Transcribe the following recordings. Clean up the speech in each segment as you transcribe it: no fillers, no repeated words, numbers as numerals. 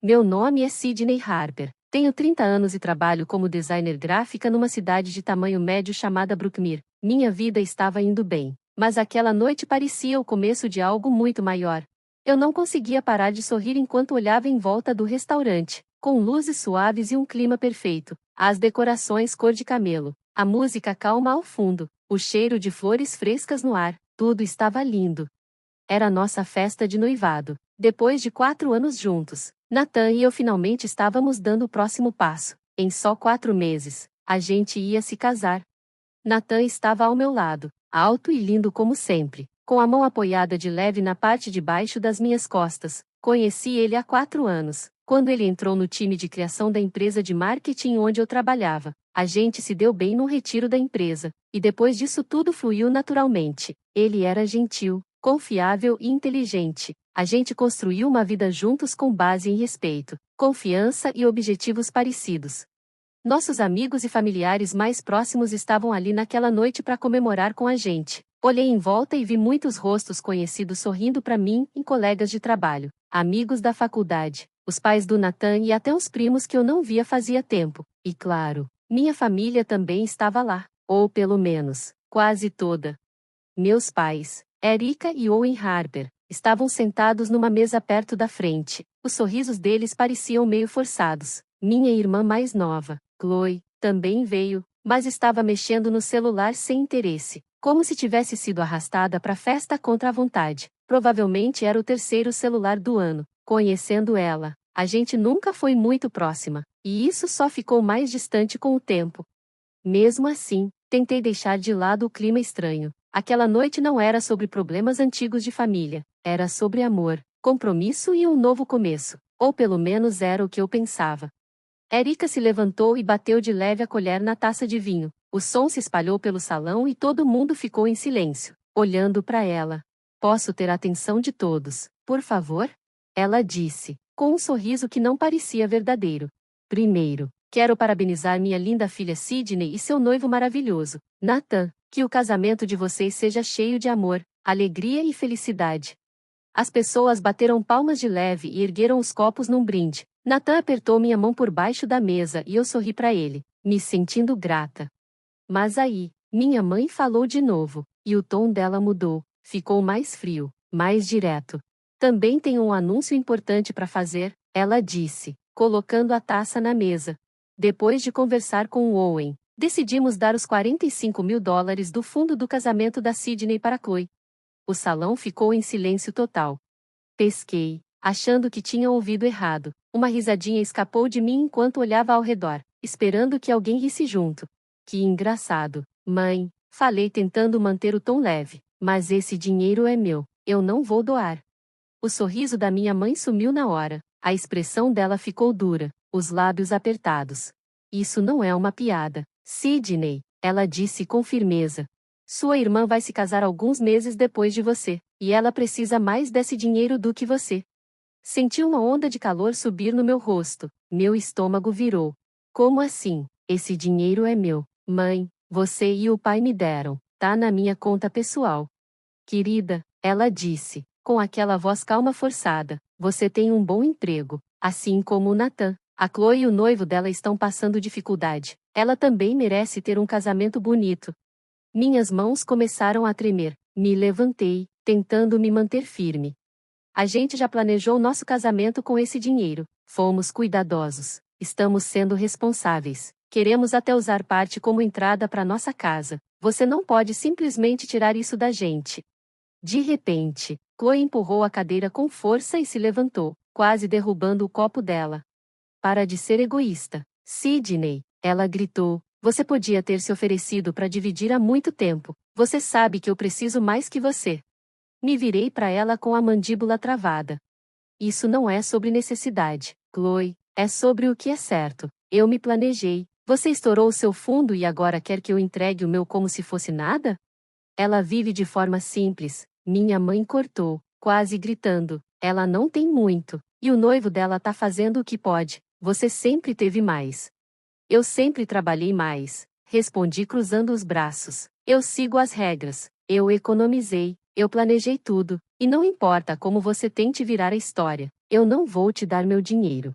Meu nome é Sydney Harper. Tenho 30 anos e trabalho como designer gráfica numa cidade de tamanho médio chamada Brookmere. Minha vida estava indo bem, mas aquela noite parecia o começo de algo muito maior. Eu não conseguia parar de sorrir enquanto olhava em volta do restaurante, com luzes suaves e um clima perfeito, as decorações cor de camelo, a música calma ao fundo, o cheiro de flores frescas no ar, tudo estava lindo. Era nossa festa de noivado. Depois de 4 anos juntos, Nathan e eu finalmente estávamos dando o próximo passo. Em só 4 meses, a gente ia se casar. Nathan estava ao meu lado, alto e lindo como sempre, com a mão apoiada de leve na parte de baixo das minhas costas. Conheci ele há 4 anos, quando ele entrou no time de criação da empresa de marketing onde eu trabalhava. A gente se deu bem no retiro da empresa, e depois disso tudo fluiu naturalmente. Ele era gentil, confiável e inteligente. A gente construiu uma vida juntos com base em respeito, confiança e objetivos parecidos. Nossos amigos e familiares mais próximos estavam ali naquela noite para comemorar com a gente. Olhei em volta e vi muitos rostos conhecidos sorrindo para mim e colegas de trabalho, amigos da faculdade, os pais do Nathan e até os primos que eu não via fazia tempo. E claro, minha família também estava lá, ou pelo menos, quase toda. Meus pais, Erika e Owen Harper, estavam sentados numa mesa perto da frente. Os sorrisos deles pareciam meio forçados. Minha irmã mais nova, Chloe, também veio, mas estava mexendo no celular sem interesse, como se tivesse sido arrastada para a festa contra a vontade. Provavelmente era o terceiro celular do ano. Conhecendo ela, a gente nunca foi muito próxima, e isso só ficou mais distante com o tempo. Mesmo assim, tentei deixar de lado o clima estranho. Aquela noite não era sobre problemas antigos de família, era sobre amor, compromisso e um novo começo, ou pelo menos era o que eu pensava. Erika se levantou e bateu de leve a colher na taça de vinho. O som se espalhou pelo salão e todo mundo ficou em silêncio, olhando para ela. Posso ter a atenção de todos, por favor? Ela disse, com um sorriso que não parecia verdadeiro. Primeiro, quero parabenizar minha linda filha Sydney e seu noivo maravilhoso, Nathan. Que o casamento de vocês seja cheio de amor, alegria e felicidade. As pessoas bateram palmas de leve e ergueram os copos num brinde. Nathan apertou minha mão por baixo da mesa e eu sorri para ele, me sentindo grata. Mas aí, minha mãe falou de novo, e o tom dela mudou, ficou mais frio, mais direto. Também tenho um anúncio importante para fazer, ela disse, colocando a taça na mesa. Depois de conversar com o Owen, decidimos dar os $45.000 do fundo do casamento da Sydney para Chloe. O salão ficou em silêncio total. Pesquei, achando que tinha ouvido errado. Uma risadinha escapou de mim enquanto olhava ao redor, esperando que alguém risse junto. Que engraçado, mãe, falei tentando manter o tom leve. Mas esse dinheiro é meu, eu não vou doar. O sorriso da minha mãe sumiu na hora. A expressão dela ficou dura, os lábios apertados. Isso não é uma piada, Sydney, ela disse com firmeza. Sua irmã vai se casar alguns meses depois de você, e ela precisa mais desse dinheiro do que você. Senti uma onda de calor subir no meu rosto, meu estômago virou. Como assim? Esse dinheiro é meu, mãe, você e o pai me deram, tá na minha conta pessoal. Querida, ela disse, com aquela voz calma forçada, você tem um bom emprego, assim como o Nathan. A Chloe e o noivo dela estão passando dificuldade. Ela também merece ter um casamento bonito. Minhas mãos começaram a tremer. Me levantei, tentando me manter firme. A gente já planejou nosso casamento com esse dinheiro. Fomos cuidadosos. Estamos sendo responsáveis. Queremos até usar parte como entrada para nossa casa. Você não pode simplesmente tirar isso da gente. De repente, Chloe empurrou a cadeira com força e se levantou, quase derrubando o copo dela. Para de ser egoísta, Sydney, ela gritou. Você podia ter se oferecido para dividir há muito tempo. Você sabe que eu preciso mais que você. Me virei para ela com a mandíbula travada. Isso não é sobre necessidade, Chloe, é sobre o que é certo. Eu me planejei. Você estourou o seu fundo e agora quer que eu entregue o meu como se fosse nada? Ela vive de forma simples, minha mãe cortou, quase gritando. Ela não tem muito, e o noivo dela tá fazendo o que pode. Você sempre teve mais. Eu sempre trabalhei mais, respondi cruzando os braços. Eu sigo as regras, eu economizei, eu planejei tudo, e não importa como você tente virar a história, Eu não vou te dar meu dinheiro.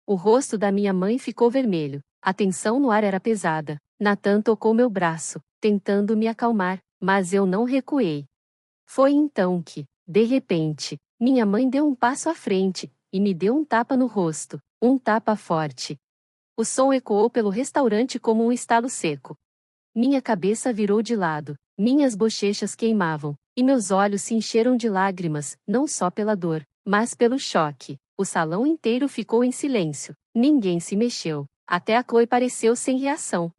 O rosto da minha mãe ficou vermelho. A tensão no ar era pesada. Nathan tocou meu braço, tentando me acalmar, mas eu não recuei. Foi então que, de repente, minha mãe deu um passo à frente e me deu um tapa no rosto, um tapa forte. O som ecoou pelo restaurante como um estalo seco. Minha cabeça virou de lado, minhas bochechas queimavam, e meus olhos se encheram de lágrimas, não só pela dor, mas pelo choque. O salão inteiro ficou em silêncio. Ninguém se mexeu. Até a Chloe pareceu sem reação.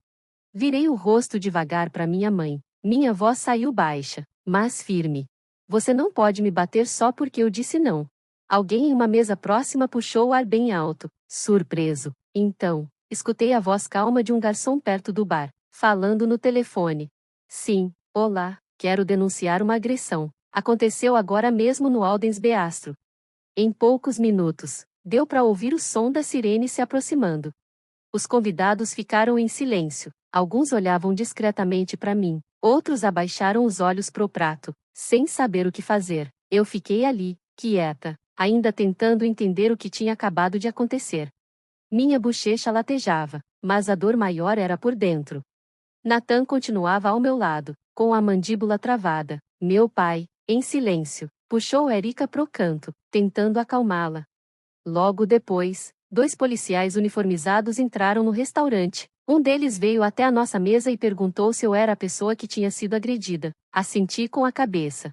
Virei o rosto devagar para minha mãe. Minha voz saiu baixa, mas firme. Você não pode me bater só porque eu disse não. Alguém em uma mesa próxima puxou o ar bem alto, surpreso. Então, escutei a voz calma de um garçom perto do bar, falando no telefone. Sim, olá, quero denunciar uma agressão. Aconteceu agora mesmo no Aldens Beastro. Em poucos minutos, deu para ouvir o som da sirene se aproximando. Os convidados ficaram em silêncio. Alguns olhavam discretamente para mim, outros abaixaram os olhos pro prato, sem saber o que fazer. Eu fiquei ali, quieta, ainda tentando entender o que tinha acabado de acontecer. Minha bochecha latejava, mas a dor maior era por dentro. Nathan continuava ao meu lado, com a mandíbula travada. Meu pai, em silêncio, puxou Erika pro canto, tentando acalmá-la. Logo depois, 2 policiais uniformizados entraram no restaurante. Um deles veio até a nossa mesa e perguntou se eu era a pessoa que tinha sido agredida. Assenti com a cabeça.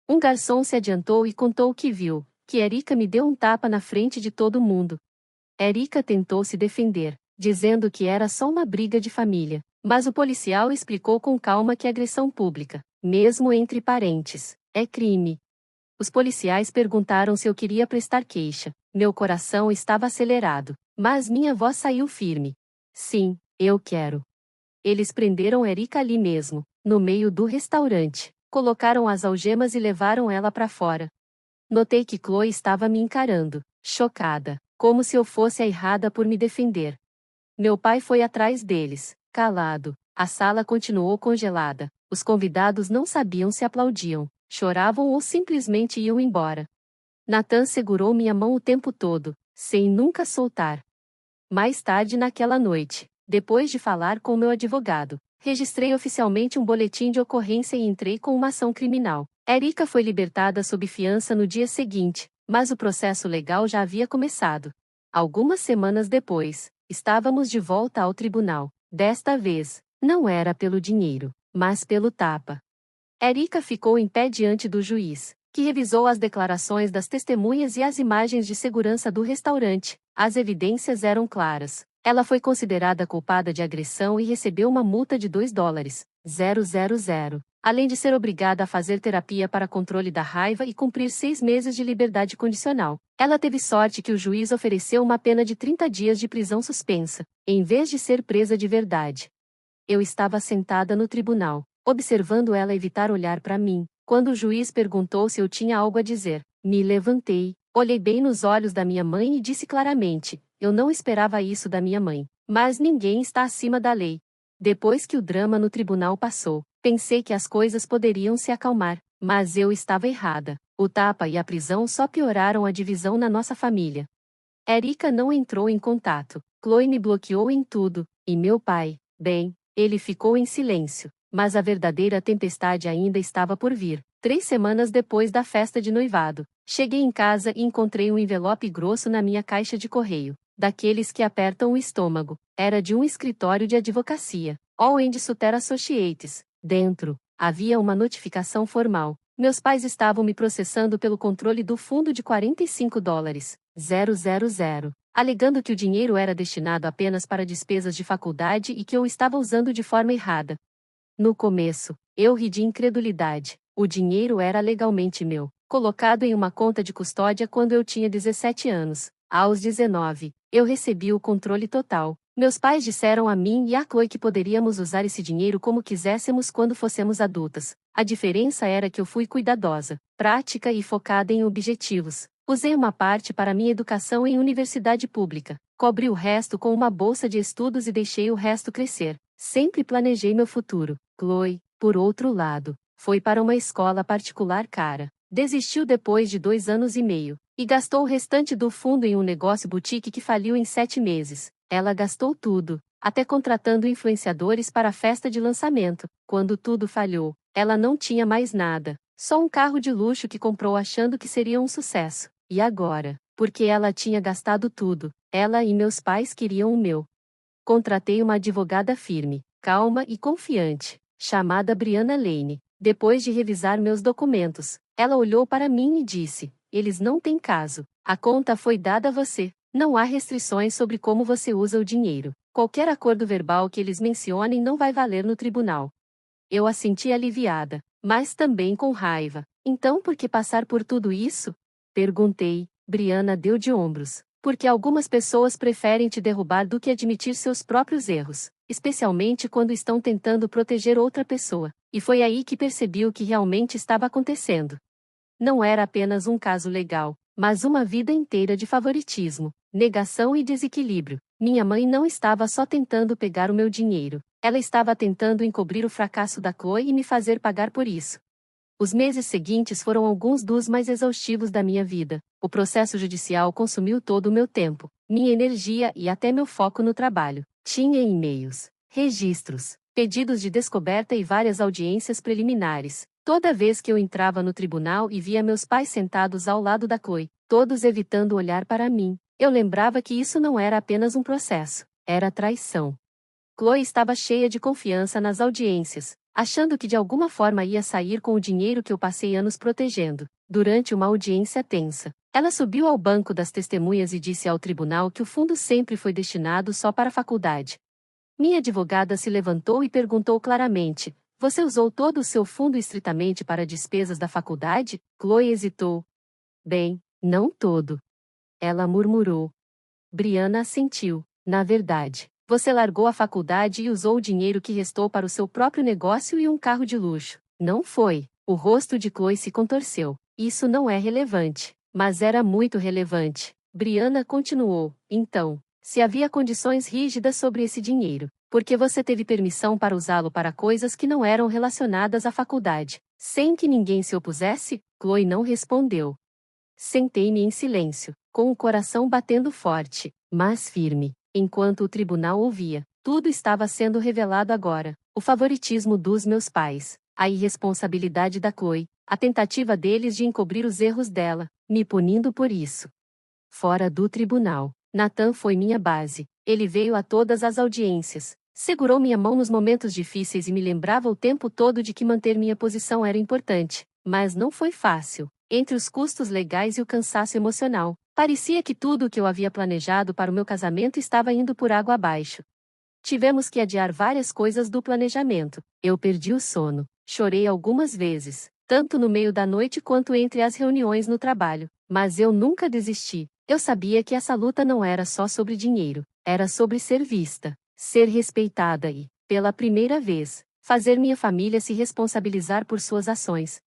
Um garçom se adiantou e contou o que viu, que Erika me deu um tapa na frente de todo mundo. Erika tentou se defender, dizendo que era só uma briga de família, mas o policial explicou com calma que agressão pública, mesmo entre parentes, é crime. Os policiais perguntaram se eu queria prestar queixa. Meu coração estava acelerado, mas minha voz saiu firme. Sim, eu quero. Eles prenderam Erika ali mesmo, no meio do restaurante, colocaram as algemas e levaram ela para fora. Notei que Chloe estava me encarando, chocada, como se eu fosse a errada por me defender. Meu pai foi atrás deles, calado. A sala continuou congelada. Os convidados não sabiam se aplaudiam, choravam ou simplesmente iam embora. Nathan segurou minha mão o tempo todo, sem nunca soltar. Mais tarde naquela noite, depois de falar com meu advogado, registrei oficialmente um boletim de ocorrência e entrei com uma ação criminal. Erika foi libertada sob fiança no dia seguinte, mas o processo legal já havia começado. Algumas semanas depois, estávamos de volta ao tribunal. Desta vez, não era pelo dinheiro, mas pelo tapa. Erika ficou em pé diante do juiz, que revisou as declarações das testemunhas e as imagens de segurança do restaurante. As evidências eram claras. Ela foi considerada culpada de agressão e recebeu uma multa de $2,000, além de ser obrigada a fazer terapia para controle da raiva e cumprir 6 meses de liberdade condicional. Ela teve sorte que o juiz ofereceu uma pena de 30 dias de prisão suspensa, em vez de ser presa de verdade. Eu estava sentada no tribunal, observando ela evitar olhar para mim. Quando o juiz perguntou se eu tinha algo a dizer, me levantei, olhei bem nos olhos da minha mãe e disse claramente: eu não esperava isso da minha mãe. Mas ninguém está acima da lei. Depois que o drama no tribunal passou, pensei que as coisas poderiam se acalmar, mas eu estava errada. O tapa e a prisão só pioraram a divisão na nossa família. Erika não entrou em contato. Chloe me bloqueou em tudo, e meu pai, bem, ele ficou em silêncio. Mas a verdadeira tempestade ainda estava por vir. 3 semanas depois da festa de noivado, cheguei em casa e encontrei um envelope grosso na minha caixa de correio, daqueles que apertam o estômago. Era de um escritório de advocacia, All End Suter Associates. Dentro, havia uma notificação formal. Meus pais estavam me processando pelo controle do fundo de $45,000, alegando que o dinheiro era destinado apenas para despesas de faculdade e que eu estava usando de forma errada. No começo, eu ri de incredulidade. O dinheiro era legalmente meu, colocado em uma conta de custódia quando eu tinha 17 anos. Aos 19, eu recebi o controle total. Meus pais disseram a mim e a Chloe que poderíamos usar esse dinheiro como quiséssemos quando fossemos adultas. A diferença era que eu fui cuidadosa, prática e focada em objetivos. Usei uma parte para minha educação em universidade pública, cobri o resto com uma bolsa de estudos e deixei o resto crescer. Sempre planejei meu futuro. Chloe, por outro lado, foi para uma escola particular cara. Desistiu depois de 2 anos e meio. E gastou o restante do fundo em um negócio boutique que faliu em 7 meses. Ela gastou tudo, até contratando influenciadores para a festa de lançamento. Quando tudo falhou, ela não tinha mais nada. Só um carro de luxo que comprou achando que seria um sucesso. E agora? Porque ela tinha gastado tudo, ela e meus pais queriam o meu. Contratei uma advogada firme, calma e confiante, chamada Brianna Lane. Depois de revisar meus documentos, ela olhou para mim e disse: eles não têm caso. A conta foi dada a você. Não há restrições sobre como você usa o dinheiro. Qualquer acordo verbal que eles mencionem não vai valer no tribunal. Eu assenti aliviada, mas também com raiva. Então por que passar por tudo isso? Perguntei. Brianna deu de ombros. Porque algumas pessoas preferem te derrubar do que admitir seus próprios erros, especialmente quando estão tentando proteger outra pessoa. E foi aí que percebi o que realmente estava acontecendo. Não era apenas um caso legal, mas uma vida inteira de favoritismo, negação e desequilíbrio. Minha mãe não estava só tentando pegar o meu dinheiro, ela estava tentando encobrir o fracasso da Chloe e me fazer pagar por isso. Os meses seguintes foram alguns dos mais exaustivos da minha vida. O processo judicial consumiu todo o meu tempo, minha energia e até meu foco no trabalho. Tinha e-mails, registros, pedidos de descoberta e várias audiências preliminares. Toda vez que eu entrava no tribunal e via meus pais sentados ao lado da Chloe, todos evitando olhar para mim, eu lembrava que isso não era apenas um processo, era traição. Chloe estava cheia de confiança nas audiências, achando que de alguma forma ia sair com o dinheiro que eu passei anos protegendo. Durante uma audiência tensa, ela subiu ao banco das testemunhas e disse ao tribunal que o fundo sempre foi destinado só para a faculdade. Minha advogada se levantou e perguntou claramente: você usou todo o seu fundo estritamente para despesas da faculdade? Chloe hesitou. Bem, não todo. Ela murmurou. Brianna assentiu. Na verdade, você largou a faculdade e usou o dinheiro que restou para o seu próprio negócio e um carro de luxo. Não foi? O rosto de Chloe se contorceu. Isso não é relevante. Mas era muito relevante. Brianna continuou. Então, se havia condições rígidas sobre esse dinheiro, por que você teve permissão para usá-lo para coisas que não eram relacionadas à faculdade, sem que ninguém se opusesse? Chloe não respondeu. Sentei-me em silêncio, com o coração batendo forte, mas firme, enquanto o tribunal ouvia. Tudo estava sendo revelado agora: o favoritismo dos meus pais, a irresponsabilidade da Chloe, a tentativa deles de encobrir os erros dela, me punindo por isso. Fora do tribunal, Nathan foi minha base. Ele veio a todas as audiências, segurou minha mão nos momentos difíceis e me lembrava o tempo todo de que manter minha posição era importante. Mas não foi fácil. Entre os custos legais e o cansaço emocional, parecia que tudo o que eu havia planejado para o meu casamento estava indo por água abaixo. Tivemos que adiar várias coisas do planejamento. Eu perdi o sono, chorei algumas vezes, tanto no meio da noite quanto entre as reuniões no trabalho. Mas eu nunca desisti. Eu sabia que essa luta não era só sobre dinheiro, era sobre ser vista, ser respeitada e, pela primeira vez, fazer minha família se responsabilizar por suas ações.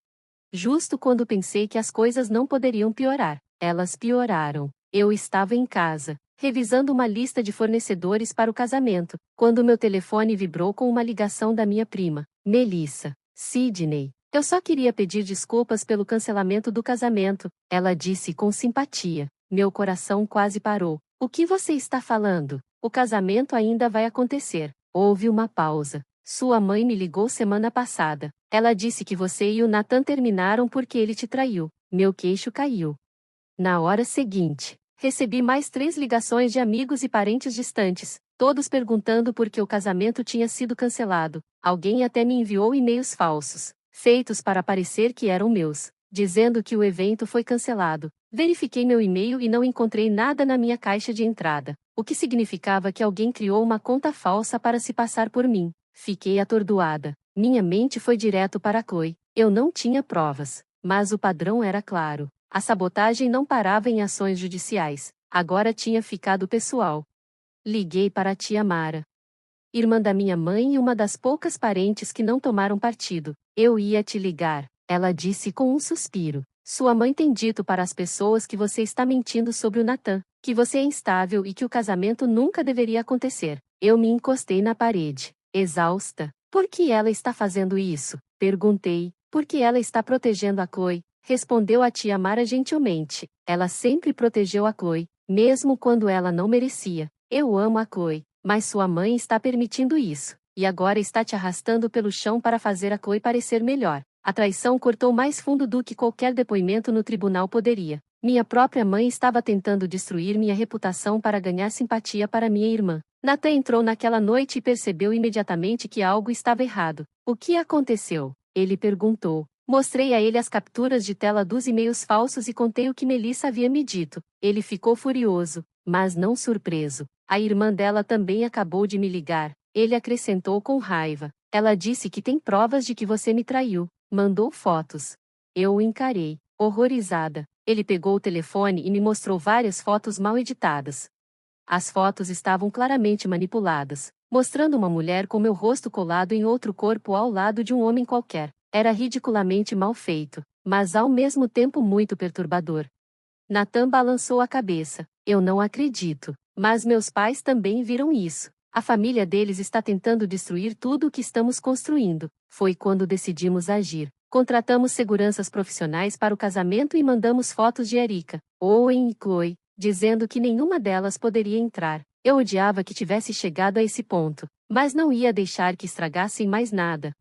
Justo quando pensei que as coisas não poderiam piorar, elas pioraram. Eu estava em casa, revisando uma lista de fornecedores para o casamento, quando meu telefone vibrou com uma ligação da minha prima, Melissa. Sidney, eu só queria pedir desculpas pelo cancelamento do casamento, ela disse com simpatia. Meu coração quase parou. O que você está falando? O casamento ainda vai acontecer. Houve uma pausa. Sua mãe me ligou semana passada. Ela disse que você e o Nathan terminaram porque ele te traiu. Meu queixo caiu. Na hora seguinte, recebi mais 3 ligações de amigos e parentes distantes, todos perguntando por que o casamento tinha sido cancelado. Alguém até me enviou e-mails falsos, feitos para parecer que eram meus, dizendo que o evento foi cancelado. Verifiquei meu e-mail e não encontrei nada na minha caixa de entrada, o que significava que alguém criou uma conta falsa para se passar por mim. Fiquei atordoada. Minha mente foi direto para Chloe. Eu não tinha provas, mas o padrão era claro. A sabotagem não parava em ações judiciais. Agora tinha ficado pessoal. Liguei para a tia Mara, irmã da minha mãe e uma das poucas parentes que não tomaram partido. Eu ia te ligar, ela disse com um suspiro. Sua mãe tem dito para as pessoas que você está mentindo sobre o Nathan, que você é instável e que o casamento nunca deveria acontecer. Eu me encostei na parede, exausta. Por que ela está fazendo isso? Perguntei. Porque ela está protegendo a Chloe. respondeu a tia Mara gentilmente. Ela sempre protegeu a Chloe, mesmo quando ela não merecia. Eu amo a Chloe, mas sua mãe está permitindo isso, e agora está te arrastando pelo chão para fazer a Chloe parecer melhor. A traição cortou mais fundo do que qualquer depoimento no tribunal poderia. Minha própria mãe estava tentando destruir minha reputação para ganhar simpatia para minha irmã. Nathan entrou naquela noite e percebeu imediatamente que algo estava errado. O que aconteceu? Ele perguntou. Mostrei a ele as capturas de tela dos e-mails falsos e contei o que Melissa havia me dito. Ele ficou furioso, mas não surpreso. A irmã dela também acabou de me ligar. Ele acrescentou com raiva. Ela disse que tem provas de que você me traiu. Mandou fotos. Eu o encarei, horrorizada. Ele pegou o telefone e me mostrou várias fotos mal editadas. As fotos estavam claramente manipuladas, mostrando uma mulher com meu rosto colado em outro corpo ao lado de um homem qualquer. Era ridiculamente mal feito, mas ao mesmo tempo muito perturbador. Nathan balançou a cabeça. Eu não acredito. Mas meus pais também viram isso. A família deles está tentando destruir tudo o que estamos construindo. Foi quando decidimos agir. Contratamos seguranças profissionais para o casamento e mandamos fotos de Erika, Owen e Chloe, dizendo que nenhuma delas poderia entrar. Eu odiava que tivesse chegado a esse ponto, mas não ia deixar que estragassem mais nada.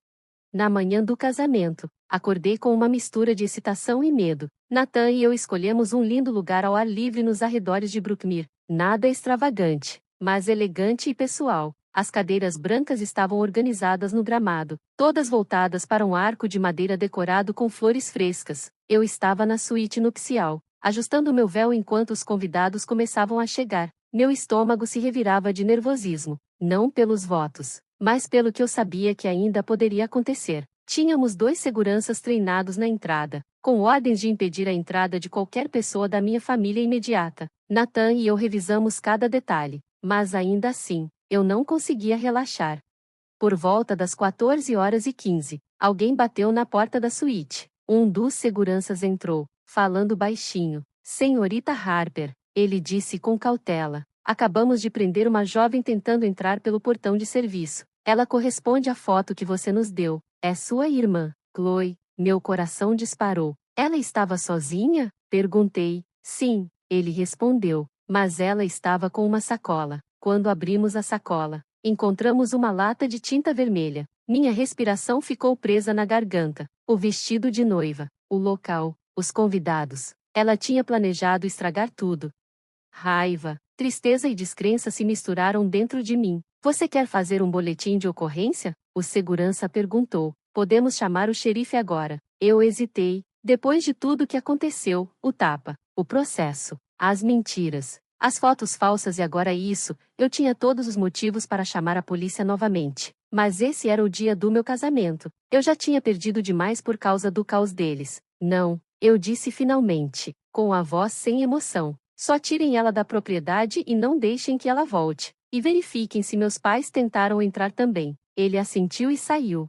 Na manhã do casamento, acordei com uma mistura de excitação e medo. Nathan e eu escolhemos um lindo lugar ao ar livre nos arredores de Brookmere. Nada extravagante, mas elegante e pessoal. As cadeiras brancas estavam organizadas no gramado, todas voltadas para um arco de madeira decorado com flores frescas. Eu estava na suíte nupcial, ajustando meu véu enquanto os convidados começavam a chegar. Meu estômago se revirava de nervosismo, não pelos votos, mas pelo que eu sabia que ainda poderia acontecer. Tínhamos 2 seguranças treinados na entrada, com ordens de impedir a entrada de qualquer pessoa da minha família imediata. Nathan e eu revisamos cada detalhe, mas ainda assim, eu não conseguia relaxar. Por volta das 14h15, alguém bateu na porta da suíte. Um dos seguranças entrou, falando baixinho. Senhorita Harper, ele disse com cautela. Acabamos de prender uma jovem tentando entrar pelo portão de serviço. Ela corresponde à foto que você nos deu. É sua irmã, Chloe. Meu coração disparou. Ela estava sozinha? Perguntei. Sim, ele respondeu. Mas ela estava com uma sacola. Quando abrimos a sacola, encontramos uma lata de tinta vermelha. Minha respiração ficou presa na garganta. O vestido de noiva, o local, os convidados. Ela tinha planejado estragar tudo. Raiva, tristeza e descrença se misturaram dentro de mim. Você quer fazer um boletim de ocorrência? O segurança perguntou. Podemos chamar o xerife agora. Eu hesitei. Depois de tudo que aconteceu, o tapa, o processo, as mentiras, as fotos falsas e agora isso, eu tinha todos os motivos para chamar a polícia novamente. Mas esse era o dia do meu casamento. Eu já tinha perdido demais por causa do caos deles. Não, eu disse finalmente, com a voz sem emoção. Só tirem ela da propriedade e não deixem que ela volte. E verifiquem se meus pais tentaram entrar também. Ele assentiu e saiu.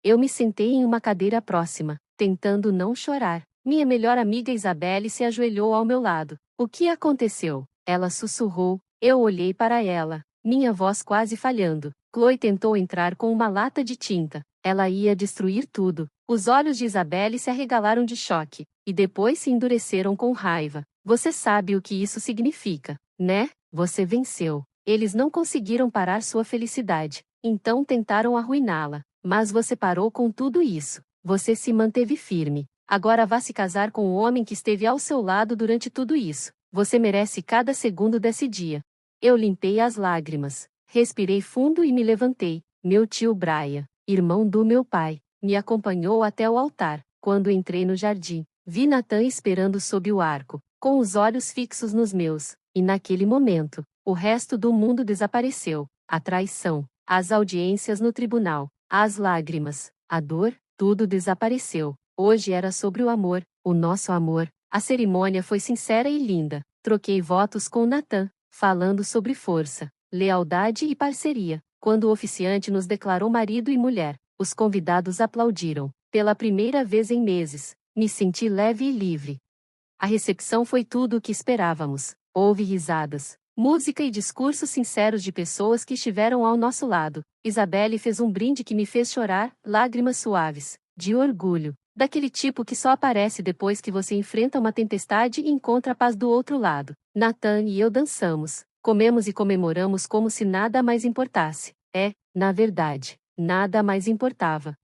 Eu me sentei em uma cadeira próxima, tentando não chorar. Minha melhor amiga Isabelle se ajoelhou ao meu lado. O que aconteceu? Ela sussurrou. Eu olhei para ela, minha voz quase falhando. Chloe tentou entrar com uma lata de tinta. Ela ia destruir tudo. Os olhos de Isabelle se arregalaram de choque, e depois se endureceram com raiva. Você sabe o que isso significa, né? Você venceu. Eles não conseguiram parar sua felicidade, então tentaram arruiná-la. Mas você parou com tudo isso. Você se manteve firme. Agora vá se casar com o homem que esteve ao seu lado durante tudo isso. Você merece cada segundo desse dia. Eu limpei as lágrimas, respirei fundo e me levantei. Meu tio Brian, irmão do meu pai, me acompanhou até o altar. Quando entrei no jardim, vi Nathan esperando sob o arco, com os olhos fixos nos meus, e naquele momento, o resto do mundo desapareceu. A traição, as audiências no tribunal, as lágrimas, a dor, tudo desapareceu. Hoje era sobre o amor, o nosso amor. A cerimônia foi sincera e linda. Troquei votos com Nathan, falando sobre força, lealdade e parceria. Quando o oficiante nos declarou marido e mulher, os convidados aplaudiram. Pela primeira vez em meses, me senti leve e livre. A recepção foi tudo o que esperávamos. Houve risadas, música e discursos sinceros de pessoas que estiveram ao nosso lado. Isabelle fez um brinde que me fez chorar, lágrimas suaves, de orgulho. Daquele tipo que só aparece depois que você enfrenta uma tempestade e encontra a paz do outro lado. Nathan e eu dançamos, comemos e comemoramos como se nada mais importasse. Na verdade, nada mais importava.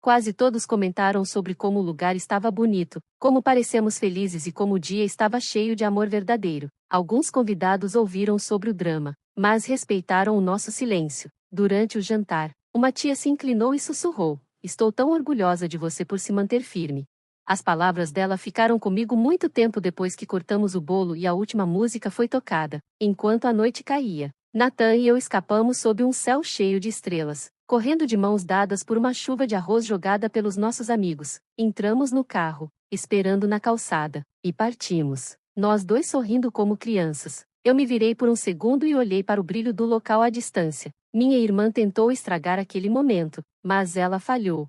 Quase todos comentaram sobre como o lugar estava bonito, como parecemos felizes e como o dia estava cheio de amor verdadeiro. Alguns convidados ouviram sobre o drama, mas respeitaram o nosso silêncio. Durante o jantar, uma tia se inclinou e sussurrou: "Estou tão orgulhosa de você por se manter firme." As palavras dela ficaram comigo muito tempo depois que cortamos o bolo e a última música foi tocada. Enquanto a noite caía, Nathan e eu escapamos sob um céu cheio de estrelas, correndo de mãos dadas por uma chuva de arroz jogada pelos nossos amigos. Entramos no carro, esperando na calçada, e partimos, nós dois sorrindo como crianças. Eu me virei por um segundo e olhei para o brilho do local à distância. Minha irmã tentou estragar aquele momento, mas ela falhou.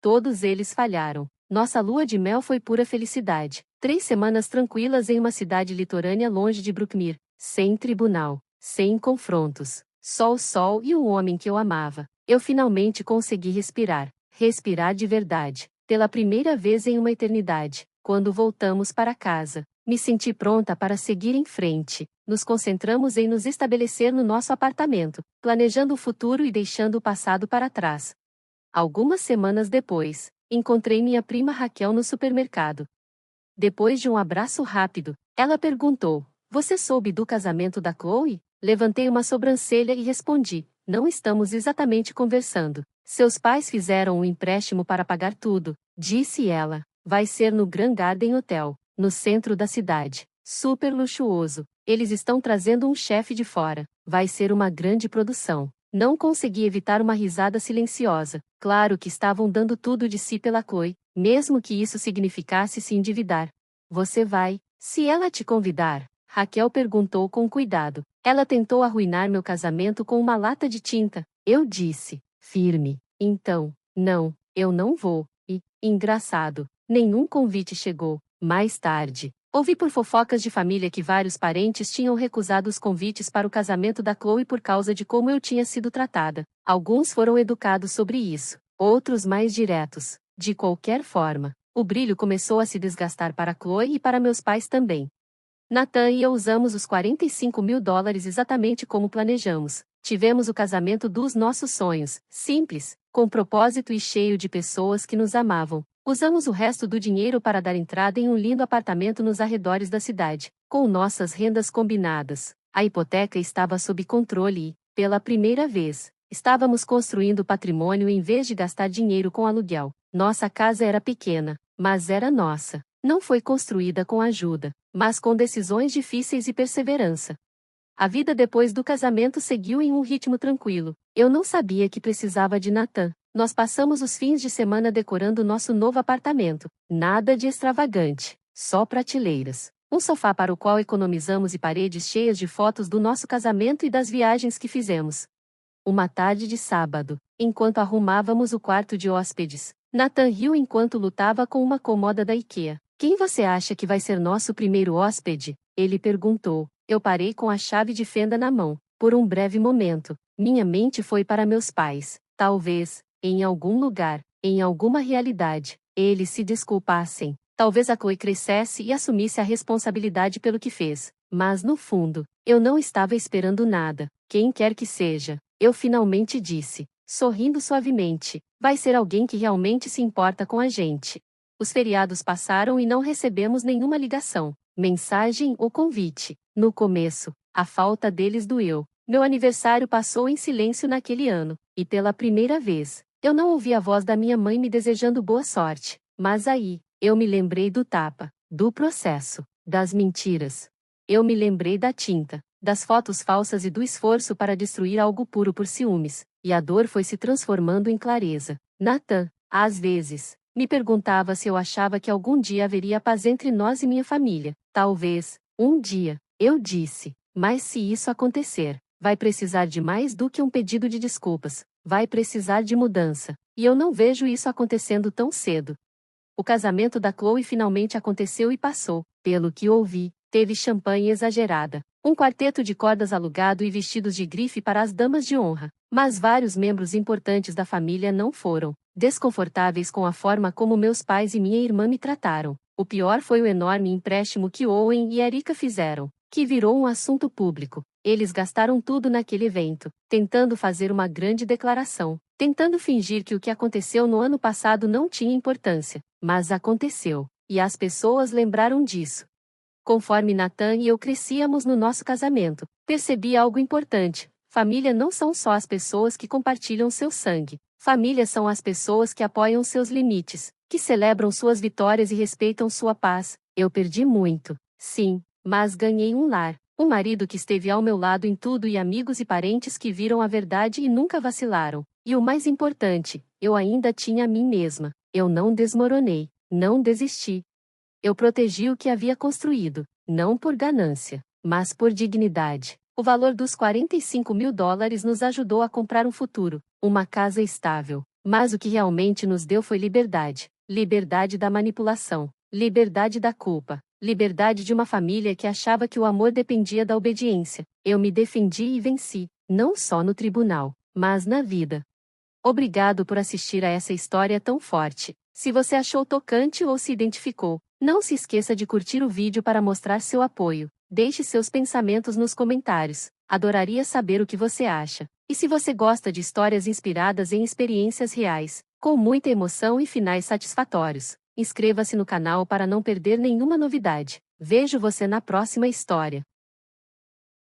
Todos eles falharam. Nossa lua de mel foi pura felicidade. 3 semanas tranquilas em uma cidade litorânea longe de Brookmere, sem tribunal, sem confrontos, só o sol e o homem que eu amava. Eu finalmente consegui respirar. Respirar de verdade. Pela primeira vez em uma eternidade. Quando voltamos para casa, me senti pronta para seguir em frente. Nos concentramos em nos estabelecer no nosso apartamento, planejando o futuro e deixando o passado para trás. Algumas semanas depois, encontrei minha prima Raquel no supermercado. Depois de um abraço rápido, ela perguntou: "Você soube do casamento da Chloe?" Levantei uma sobrancelha e respondi: "Não estamos exatamente conversando. Seus pais fizeram um empréstimo para pagar tudo", disse ela. "Vai ser no Grand Garden Hotel, no centro da cidade. Super luxuoso. Eles estão trazendo um chefe de fora. Vai ser uma grande produção." Não consegui evitar uma risada silenciosa. Claro que estavam dando tudo de si pela Chloe, mesmo que isso significasse se endividar. "Você vai, se ela te convidar?" Raquel perguntou com cuidado. Ela tentou arruinar meu casamento com uma lata de tinta. Eu disse, firme: "Então, não, eu não vou." E, engraçado, nenhum convite chegou. Mais tarde, ouvi por fofocas de família que vários parentes tinham recusado os convites para o casamento da Chloe por causa de como eu tinha sido tratada. Alguns foram educados sobre isso, outros mais diretos. De qualquer forma, o brilho começou a se desgastar para Chloe e para meus pais também. Nathan e eu usamos os $45.000 exatamente como planejamos. Tivemos o casamento dos nossos sonhos, simples, com propósito e cheio de pessoas que nos amavam. Usamos o resto do dinheiro para dar entrada em um lindo apartamento nos arredores da cidade, com nossas rendas combinadas. A hipoteca estava sob controle e, pela primeira vez, estávamos construindo patrimônio em vez de gastar dinheiro com aluguel. Nossa casa era pequena, mas era nossa. Não foi construída com ajuda, mas com decisões difíceis e perseverança. A vida depois do casamento seguiu em um ritmo tranquilo. Eu não sabia que precisava de Nathan. Nós passamos os fins de semana decorando nosso novo apartamento. Nada de extravagante, só prateleiras, um sofá para o qual economizamos e paredes cheias de fotos do nosso casamento e das viagens que fizemos. Uma tarde de sábado, enquanto arrumávamos o quarto de hóspedes, Nathan riu enquanto lutava com uma cômoda da IKEA. "Quem você acha que vai ser nosso primeiro hóspede?" ele perguntou. Eu parei com a chave de fenda na mão. Por um breve momento, minha mente foi para meus pais. Talvez, em algum lugar, em alguma realidade, eles se desculpassem. Talvez a Chloe crescesse e assumisse a responsabilidade pelo que fez. Mas no fundo, eu não estava esperando nada. "Quem quer que seja", eu finalmente disse, sorrindo suavemente, "vai ser alguém que realmente se importa com a gente." Os feriados passaram e não recebemos nenhuma ligação, mensagem ou convite. No começo, a falta deles doeu. Meu aniversário passou em silêncio naquele ano, e pela primeira vez, eu não ouvi a voz da minha mãe me desejando boa sorte. Mas aí, eu me lembrei do tapa, do processo, das mentiras. Eu me lembrei da tinta, das fotos falsas e do esforço para destruir algo puro por ciúmes, e a dor foi se transformando em clareza. Nathan, às vezes, me perguntava se eu achava que algum dia haveria paz entre nós e minha família. Talvez, um dia, eu disse, mas se isso acontecer, vai precisar de mais do que um pedido de desculpas, vai precisar de mudança, e eu não vejo isso acontecendo tão cedo. O casamento da Chloe finalmente aconteceu e passou, pelo que ouvi, teve champanhe exagerada, Um quarteto de cordas alugado e vestidos de grife para as damas de honra. Mas vários membros importantes da família não foram, desconfortáveis com a forma como meus pais e minha irmã me trataram. O pior foi o enorme empréstimo que Owen e Erika fizeram, que virou um assunto público. Eles gastaram tudo naquele evento, tentando fazer uma grande declaração, tentando fingir que o que aconteceu no ano passado não tinha importância, mas aconteceu, e as pessoas lembraram disso. Conforme Nathan e eu crescíamos no nosso casamento, percebi algo importante: família não são só as pessoas que compartilham seu sangue. Família são as pessoas que apoiam seus limites, que celebram suas vitórias e respeitam sua paz. Eu perdi muito, sim, mas ganhei um lar, um marido que esteve ao meu lado em tudo e amigos e parentes que viram a verdade e nunca vacilaram. E o mais importante, eu ainda tinha a mim mesma. Eu não desmoronei, não desisti. Eu protegi o que havia construído, não por ganância, mas por dignidade. O valor dos $45.000 nos ajudou a comprar um futuro, uma casa estável. Mas o que realmente nos deu foi liberdade. Liberdade da manipulação, liberdade da culpa, liberdade de uma família que achava que o amor dependia da obediência. Eu me defendi e venci, não só no tribunal, mas na vida. Obrigado por assistir a essa história tão forte. Se você achou tocante ou se identificou, não se esqueça de curtir o vídeo para mostrar seu apoio. Deixe seus pensamentos nos comentários. Adoraria saber o que você acha. E se você gosta de histórias inspiradas em experiências reais, com muita emoção e finais satisfatórios, inscreva-se no canal para não perder nenhuma novidade. Vejo você na próxima história.